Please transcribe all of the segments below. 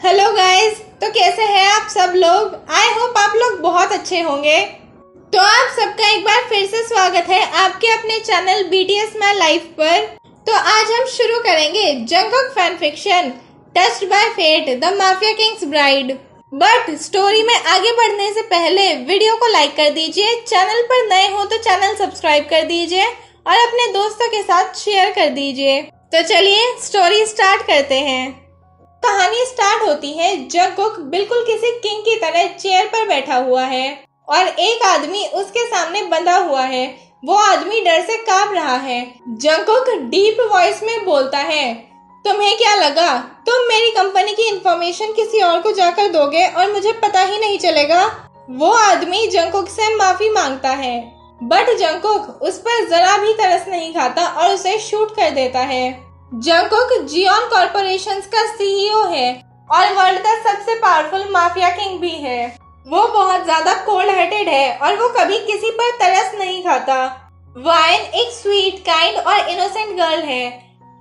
Hello guys, तो कैसे हैं आप सब लोग। आई होप आप लोग बहुत अच्छे होंगे। तो आप सबका एक बार फिर से स्वागत है आपके अपने चैनल BTS माय लाइफ पर। तो आज हम शुरू करेंगे Jungkook fan fiction touched by fate the mafia king's bride. But story में आगे बढ़ने से पहले वीडियो को लाइक कर दीजिए, चैनल पर नए हो तो चैनल सब्सक्राइब कर दीजिए और अपने दोस्तों के साथ शेयर कर दीजिए। तो चलिए स्टोरी स्टार्ट करते हैं। कहानी स्टार्ट होती है। जंगकोक बिल्कुल किसी किंग की तरह चेयर पर बैठा हुआ है और एक आदमी उसके सामने बंधा हुआ है। वो आदमी डर से कांप रहा है। जंगकोक डीप वॉइस में बोलता है, तुम्हें क्या लगा तुम मेरी कंपनी की इंफॉर्मेशन किसी और को जाकर दोगे और मुझे पता ही नहीं चलेगा। वो आदमी जंगकोक से माफी मांगता है, बट जंगकोक उस पर जरा भी तरस नहीं खाता और उसे शूट कर देता है। जंगकोक जियोन कॉर्पोरेशंस का CEO है और वर्ल्ड का सबसे पावरफुल माफिया किंग भी है। वो बहुत ज्यादा कोल्ड हार्टेड है और वो कभी किसी पर तरस नहीं खाता। वाइन एक स्वीट, काइंड और इनोसेंट गर्ल है।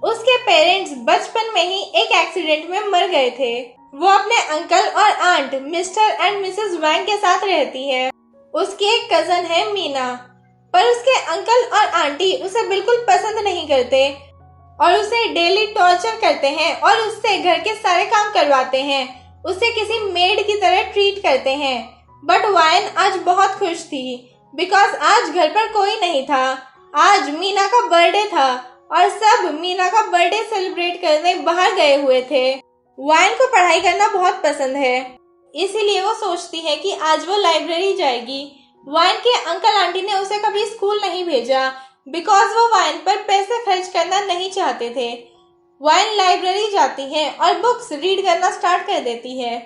उसके पेरेंट्स बचपन में ही एक एक्सीडेंट में मर गए थे। वो अपने अंकल और aunt Mr and Mrs Wine के साथ रहती है। उसकी एक कजन है मीना, पर उसके अंकल और आंटी उसे बिल्कुल पसंद नहीं करते और उसे डेली टॉर्चर करते हैं और उससे घर के सारे काम करवाते हैं। उसे किसी मेड की तरह ट्रीट करते हैं। बट वाइन आज बहुत खुश थी बिकॉज आज घर पर कोई नहीं था। आज मीना का बर्थडे था और सब मीना का बर्थडे सेलिब्रेट करने बाहर गए हुए थे। वाइन को पढ़ाई करना बहुत पसंद है, इसीलिए वो सोचती है कि आज वो लाइब्रेरी जाएगी। वाइन के अंकल आंटी ने उसे कभी स्कूल नहीं भेजा बिकॉज वो वाइन पर पैसे खर्च करना नहीं चाहते थे। वाइन लाइब्रेरी जाती है और बुक्स रीड करना स्टार्ट कर देती है।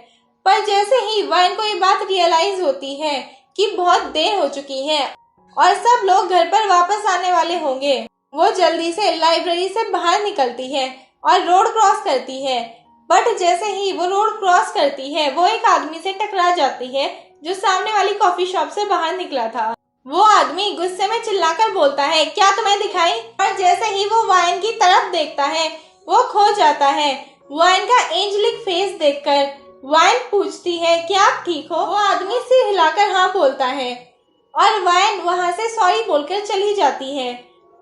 पर जैसे ही वाइन को ये बात रियलाइज होती है कि बहुत देर हो चुकी है और सब लोग घर पर वापस आने वाले होंगे, वो जल्दी से लाइब्रेरी से बाहर निकलती है और रोड क्रॉस करती है। बट जैसे ही वो रोड क्रॉस करती है वो एक आदमी से टकरा जाती है जो सामने वाली कॉफी शॉप से बाहर निकला था। वो आदमी गुस्से में चिल्लाकर बोलता है, क्या तुम्हें दिखाई। और जैसे ही वो वाइन की तरफ देखता है वो खो जाता है। वाइन का एंजेलिक फेस देखकर वाइन पूछती है, क्या आप ठीक हो। वो आदमी सिर हिलाकर हाँ बोलता है और वाइन वहां से सॉरी बोलकर चली जाती है।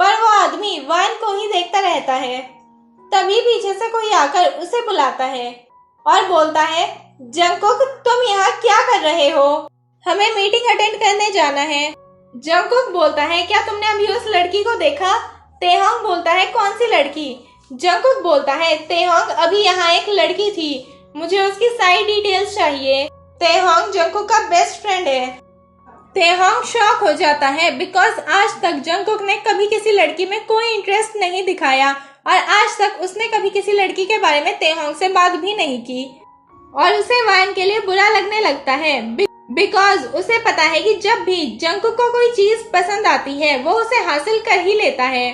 पर वो आदमी वाइन को ही देखता रहता है। तभी पीछे से कोई आकर उसे बुलाता है और बोलता है, जंगकोक तुम यहाँ क्या कर रहे हो, हमें मीटिंग अटेंड करने जाना है। जंगकोक बोलता है, क्या तुमने अभी उस लड़की को देखा। तेहोंग बोलता है, कौन सी लड़की। जंगकोक बोलता है, तेहोंग अभी यहाँ एक लड़की थी, मुझे उसकी सारी डिटेल्स चाहिए। तेहोंग जंगकोक का बेस्ट फ्रेंड है। तेहोंग शॉक हो जाता है बिकॉज आज तक जंगकोक ने कभी किसी लड़की में कोई इंटरेस्ट नहीं दिखाया और आज तक उसने कभी किसी लड़की के बारे में तेहोंग से बात भी नहीं की। और उसे वाइन के लिए बुरा लगने लगता है बिकॉज उसे पता है कि जब भी जंगकोक को कोई चीज पसंद आती है वो उसे हासिल कर ही लेता है।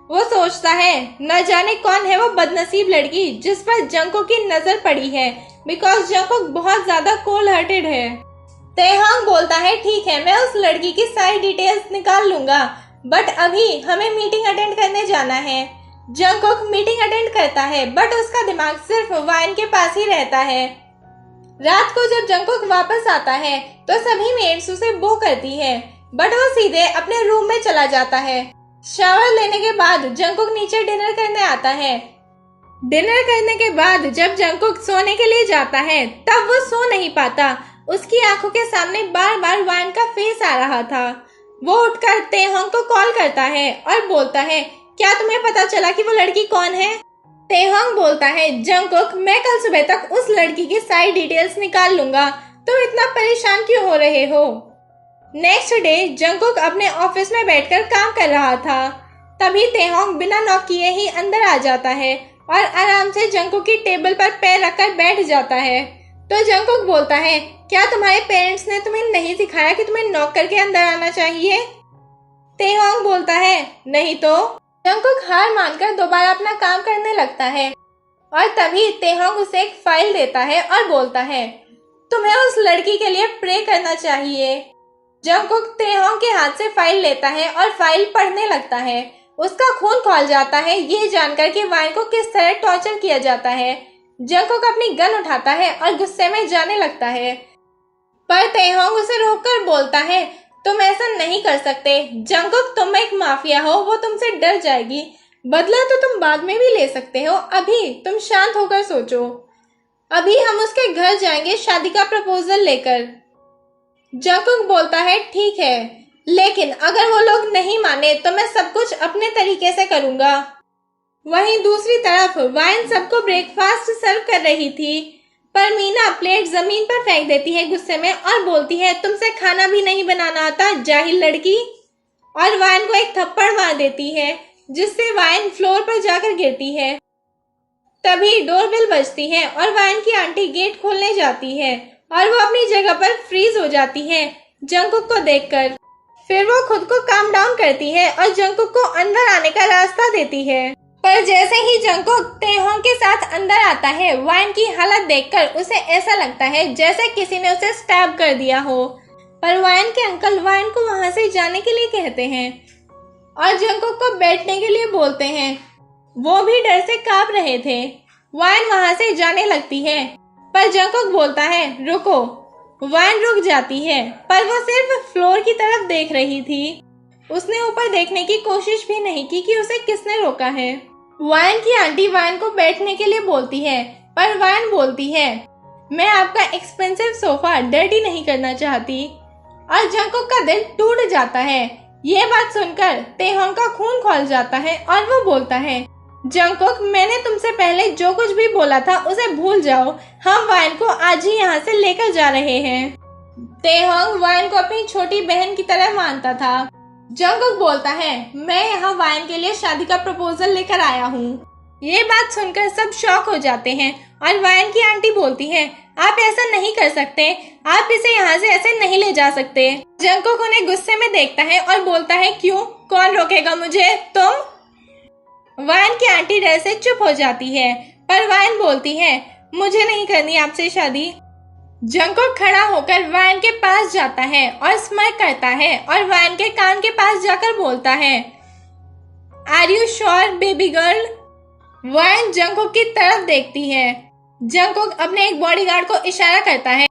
वो सोचता है, न जाने कौन है वो बदनसीब लड़की जिस पर जंगकोक की नजर पड़ी है बिकॉज जंगकोक बहुत ज्यादा कोल्ड हार्टेड है। तेहोंग बोलता है, ठीक है मैं उस लड़की की सारी डिटेल्स निकाल लूंगा, बट अभी हमें मीटिंग अटेंड करने जाना है। जंगकोक मीटिंग अटेंड करता है बट उसका दिमाग सिर्फ वाइन के पास ही रहता है। रात को जब जंगकोक वापस आता है तो सभी मेड्स उसे बो करती है, बट वो सीधे अपने रूम में चला जाता है। शावर लेने के बाद जंगकोक नीचे डिनर करने आता है। डिनर करने के बाद जब जंगकोक सोने के लिए जाता है तब वो सो नहीं पाता। उसकी आंखों के सामने बार बार वाइन का फेस आ रहा था। वो उठकर तेहोंग को कॉल करता है और बोलता है, क्या तुम्हें पता चला कि वो लड़की कौन है। तेहोंग बोलता है, जंगकोक मैं कल सुबह तक उस लड़की की सारी डिटेल्स निकाल लूंगा, तुम इतना परेशान क्यों हो रहे हो। नेक्स्ट डे जंगकोक अपने ऑफिस में बैठकर काम कर रहा था। तभी तेहोंग बिना नॉक किए ही अंदर आ जाता है और आराम से जंगकोक की टेबल पर पैर रखकर बैठ जाता है। तो जंगकोक बोलता है, क्या तुम्हारे पेरेंट्स ने तुम्हें नहीं सिखाया कि तुम्हें नॉक करके अंदर आना चाहिए। तेहोंग बोलता है, नहीं तो। जंगकोक हार मानकर दोबारा अपना काम करने लगता है और तभी तेहोंग उसे एक फाइल देता है और बोलता है, तुम्हें उस लड़की के लिए प्रे करना चाहिए। जंगकोक तेहोंग के हाथ से फाइल लेता है और फाइल पढ़ने लगता है। उसका खून खौल जाता है ये जानकर कि वाइन को किस तरह टॉर्चर किया जाता है। जंगकुक अपनी गन उठाता है और गुस्से में जाने लगता है, पर तेहोंग उसे रोककर बोलता है, तुम ऐसा नहीं कर सकते जंगकुक, तुम एक माफिया हो, वो तुमसे डर जाएगी। बदला तो तुम बाद में भी ले सकते हो, अभी तुम शांत होकर सोचो। अभी हम उसके घर जाएंगे शादी का प्रपोजल लेकर। जंगकुक बोलता है, ठीक है, लेकिन अगर वो लोग नहीं माने तो मैं सब कुछ अपने तरीके से करूंगा। वहीं दूसरी तरफ वाइन सबको ब्रेकफास्ट सर्व कर रही थी, पर मीना प्लेट जमीन पर फेंक देती है गुस्से में और बोलती है, तुमसे खाना भी नहीं बनाना आता, जाहिल लड़की। और वाइन को एक थप्पड़ मार देती है, जिससे वाइन फ्लोर पर जाकर गिरती है। तभी डोरबेल बजती है और वाइन की आंटी गेट खोलने जाती है और वो अपनी जगह पर फ्रीज हो जाती है जंगकुक को देखकर। फिर वो खुद को काम डाउन करती है और जंगकुक को अंदर आने का रास्ता देती है, पर जैसे ही जंगकुक तेहोंग के साथ अंदर आता है, वाइन की हालत देखकर उसे ऐसा लगता है जैसे किसी ने उसे स्टैब कर दिया हो। पर वाइन के अंकल वाइन को वहां से जाने के लिए कहते हैं और जंगकुक को बैठने के लिए बोलते हैं। वो भी डर से कांप रहे थे। वाइन वहां से जाने लगती है, पर जंगकुक बोलता है, रुको। वाइन रुक जाती है, पर वो सिर्फ फ्लोर की तरफ देख रही थी। उसने ऊपर देखने की कोशिश भी नहीं की कि उसे किसने रोका है। वाइन की आंटी वाइन को बैठने के लिए बोलती है, पर वाइन बोलती है, मैं आपका एक्सपेंसिव सोफा डर्टी नहीं करना चाहती। और जंगकुक का दिल टूट जाता है। ये बात सुनकर तेहोंग का खून खौल जाता है और वो बोलता है, जंगकुक, मैंने तुमसे पहले जो कुछ भी बोला था उसे भूल जाओ। हम वाइन को आज ही यहाँ से लेकर जा रहे हैं। तेहोंग वाइन को अपनी छोटी बहन की तरह मानता था। जंगकुक बोलता है, मैं यहाँ वाइन के लिए शादी का प्रपोजल लेकर आया हूँ। ये बात सुनकर सब शॉक हो जाते हैं और वाइन की आंटी बोलती है, आप ऐसा नहीं कर सकते, आप इसे यहाँ से ऐसे नहीं ले जा सकते। जंगकुक उन्हें गुस्से में देखता है और बोलता है, क्यों, कौन रोकेगा मुझे, तुम? वाइन की आंटी डर से चुप हो जाती है, पर वाइन बोलती है, मुझे नहीं करनी आपसे शादी। जंगकुक खड़ा होकर वाइन के पास जाता है और स्माइल करता है और वाइन के कान के पास जाकर बोलता है, are you sure baby girl? Wine Jungkook की तरफ देखती है। जंगकुक अपने एक बॉडीगार्ड को इशारा करता है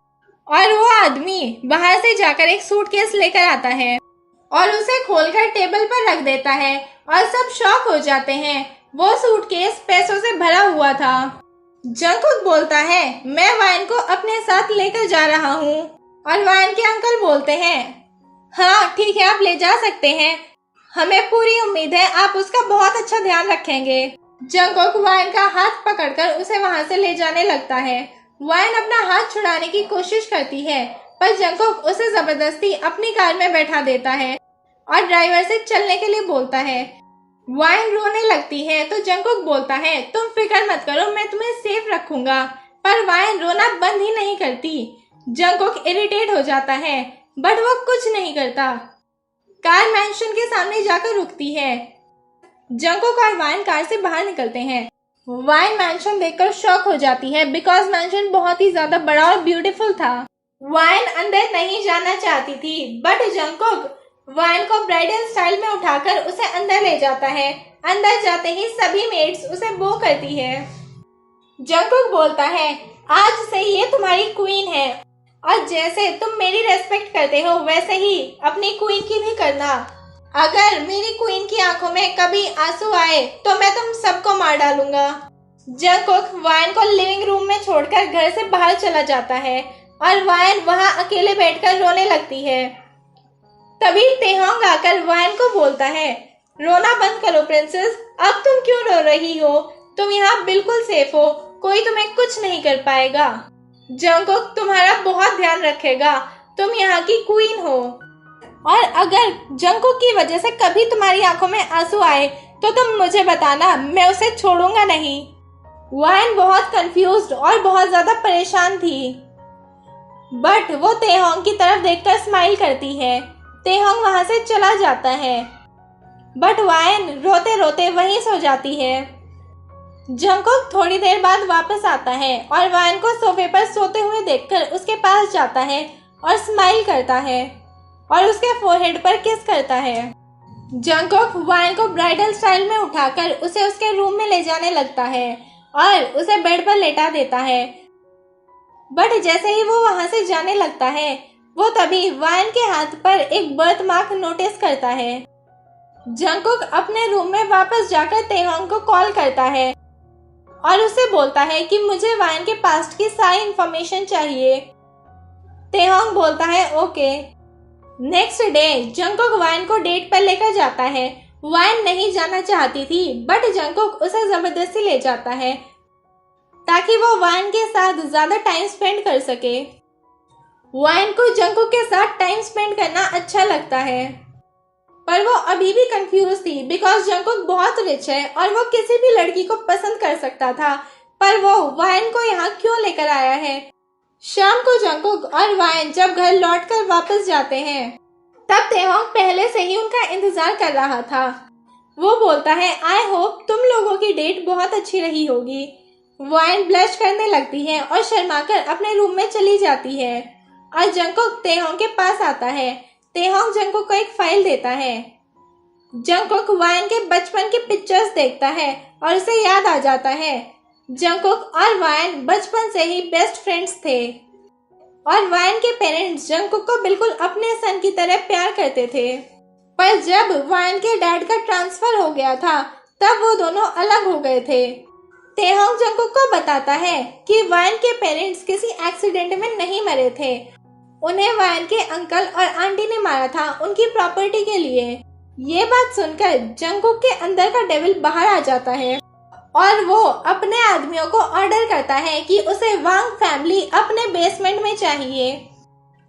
और वो आदमी बाहर से जाकर एक सूटकेस लेकर आता है और उसे खोलकर टेबल पर रख देता है और सब शॉक हो जाते हैं। वो सूटकेस पैसों से भरा हुआ था। जंगकुक बोलता है, मैं वाइन को अपने साथ लेकर जा रहा हूँ। और वाइन के अंकल बोलते हैं, हाँ ठीक है, आप ले जा सकते हैं, हमें पूरी उम्मीद है आप उसका बहुत अच्छा ध्यान रखेंगे। जंगकुक वाइन का हाथ पकड़कर उसे वहां से ले जाने लगता है। वाइन अपना हाथ छुड़ाने की कोशिश करती है, पर जंगकुक उसे जबरदस्ती अपनी कार में बैठा देता है और ड्राइवर से चलने के लिए बोलता है। वाइन रोने लगती है तो जंगकुक बोलता है, तुम फिक्र मत करो, मैं तुम्हें सेफ रखूंगा। पर वाइन रोना बंद ही नहीं करती। जंगकुक इरिटेट हो जाता है, बट वो कुछ नहीं करता। कार मैंशन के सामने जाकर रुकती है। जंगकुक और वाइन कार से बाहर निकलते हैं। वाइन मैंशन देखकर शॉक हो जाती है, बिकॉज मैंशन बहुत ही ज्यादा बड़ा और ब्यूटीफुल था। वाइन अंदर नहीं जाना चाहती थी, बट जंगकुक वाइन को ब्राइडल स्टाइल में उठाकर उसे अंदर ले जाता है। अंदर जाते ही सभी मेड्स उसे बो करती है। जंगकुक बोलता है, आज से ये तुम्हारी क्वीन है और जैसे तुम मेरी रेस्पेक्ट करते हो वैसे ही अपनी क्वीन की भी करना। अगर मेरी क्वीन की आंखों में कभी आंसू आए तो मैं तुम सबको मार डालूंगा। जंगकुक वाइन को लिविंग रूम में छोड़कर घर से बाहर चला जाता है और वाइन वहां अकेले बैठकर रोने लगती है। तभी तेहोंग आकर वाइन को बोलता है, रोना बंद करो प्रिंसेस, अब तुम क्यों रो रही हो? तुम यहाँ बिल्कुल सेफ हो, कोई तुम्हें कुछ नहीं कर पाएगा। जंगकुक तुम्हारा बहुत ध्यान रखेगा, तुम यहाँ की क्वीन हो। और अगर जंगकुक की वजह से कभी तुम्हारी आंखों में आंसू आए तो तुम मुझे बताना, मैं उसे छोड़ूंगा नहीं। वाइन बहुत कंफ्यूज्ड और बहुत ज्यादा परेशान थी, बट वो तेहोंग की तरफ देखकर स्माइल करती है। तेहोंग वहां से चला जाता है, बट वाइन रोते रोते वहीं सो जाती है। जंगकुक थोड़ी देर बाद वापस आता है और वाइन को सोफे पर सोते हुए देखकर उसके पास जाता है और स्माइल करता है और उसके फोरहेड पर किस करता है। जंगकुक वाइन को ब्राइडल स्टाइल में उठाकर उसे उसके रूम में ले जाने लगता है और उसे बेड पर लेटा देता है। बट जैसे ही वो वहां से जाने लगता है, वो तभी वायन के हाथ पर एक बर्थ मार्क नोटिस करता है। जंगकुक अपने रूम में वापस जाकर तेहोंग को कॉल करता है और उसे बोलता है कि मुझे वायन के पास्ट की सारी इंफॉर्मेशन चाहिए। तेहोंग बोलता है ओके। नेक्स्ट डे जंगकुक वायन को डेट पर लेकर जाता है। वायन नहीं जाना चाहती थी, बट जंगकुक उसे जबरदस्ती ले जाता है ताकि वो वायन के साथ ज्यादा टाइम स्पेंड कर सके। वायन को जंगकुक के साथ टाइम स्पेंड करना अच्छा लगता है, पर वो अभी भी कंफ्यूज थी बिकॉज जंगकुक बहुत रिच है और वो किसी भी लड़की को पसंद कर सकता था, पर वो वायन को यहाँ क्यों लेकर आया है। शाम को जंगकुक और वायन जब घर लौटकर वापस जाते हैं, तब तेहोंग पहले से ही उनका इंतजार कर रहा था। वो बोलता है आई होप तुम लोगों की डेट बहुत अच्छी रही होगी। वायन ब्लश करने लगती है और शर्माकर अपने रूम में चली जाती है और जंगकुक तेहोंग के पास आता है। तेहोंग जंगकुक को एक फाइल देता है। जंगकुक वायन के बचपन की पिक्चर्स देखता है और उसे याद आ जाता है जंगकुक और वायन बचपन से ही बेस्ट फ्रेंड्स थे और वायन के पेरेंट्स जंगकुक को बिल्कुल अपने सन की तरह प्यार करते थे। पर जब वायन के डैड का ट्रांसफर हो गया था, तब वो दोनों अलग हो गए थे। तेहोंग जंगकुक को बताता है कि वायन के पेरेंट्स किसी एक्सीडेंट में नहीं मरे थे। उन्हें वायन के अंकल और आंटी ने मारा था उनकी प्रॉपर्टी के लिए। ये बात सुनकर जंगकुक के अंदर का डेविल बाहर आ जाता है और वो अपने आदमियों को ऑर्डर करता है कि उसे वांग फैमिली अपने बेसमेंट में चाहिए।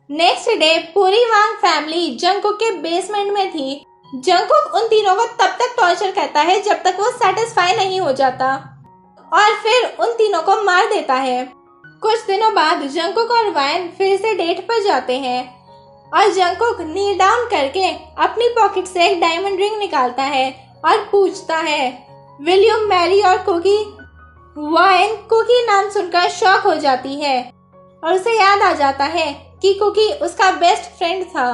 नेक्स्ट डे पूरी वांग फैमिली जंगकुक के बेसमेंट में थी। जंगकुक उन तीनों को तब तक टॉर्चर करता है जब तक वो सेटिस्फाई नहीं हो जाता और फिर उन तीनों को मार देता है। कुछ दिनों बाद जंगकुक और वायन फिर से डेट पर जाते हैं और जंगकुक नील डाउन करके अपनी पॉकेट से एक डायमंड रिंग निकालता है और पूछता है विल यू मैरी और कुकी। वायन कुकी नाम सुनकर शॉक हो जाती है और उसे याद आ जाता है कि कुकी उसका बेस्ट फ्रेंड था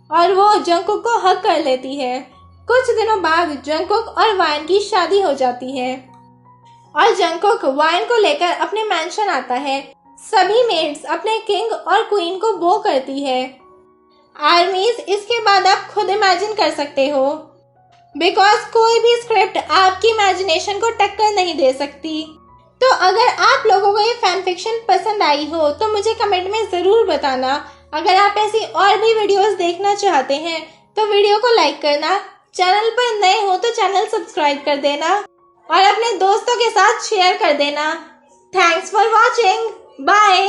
और वो जंगकुक को हग कर लेती है। कुछ दिनों बाद जंगकुक और वायन की शादी हो जाती है और जंगकुक वायन को लेकर अपने मैंशन आता है। सभी मेड्स अपने किंग और क्वीन को बो करती है। आर्मीज इसके बाद आप खुद इमेजिन कर सकते हो बिकॉज कोई भी स्क्रिप्ट आपकी इमेजिनेशन को टक्कर नहीं दे सकती। तो अगर आप लोगों को ये फैन फिक्शन पसंद आई हो तो मुझे कमेंट में ज़रूर बताना। अगर आप ऐसी और भी वीडियोस देखना चाहते हैं तो वीडियो को लाइक करना, चैनल पर नए हो तो चैनल सब्सक्राइब कर देना और अपने दोस्तों के साथ शेयर कर देना। Thanks for watching, bye.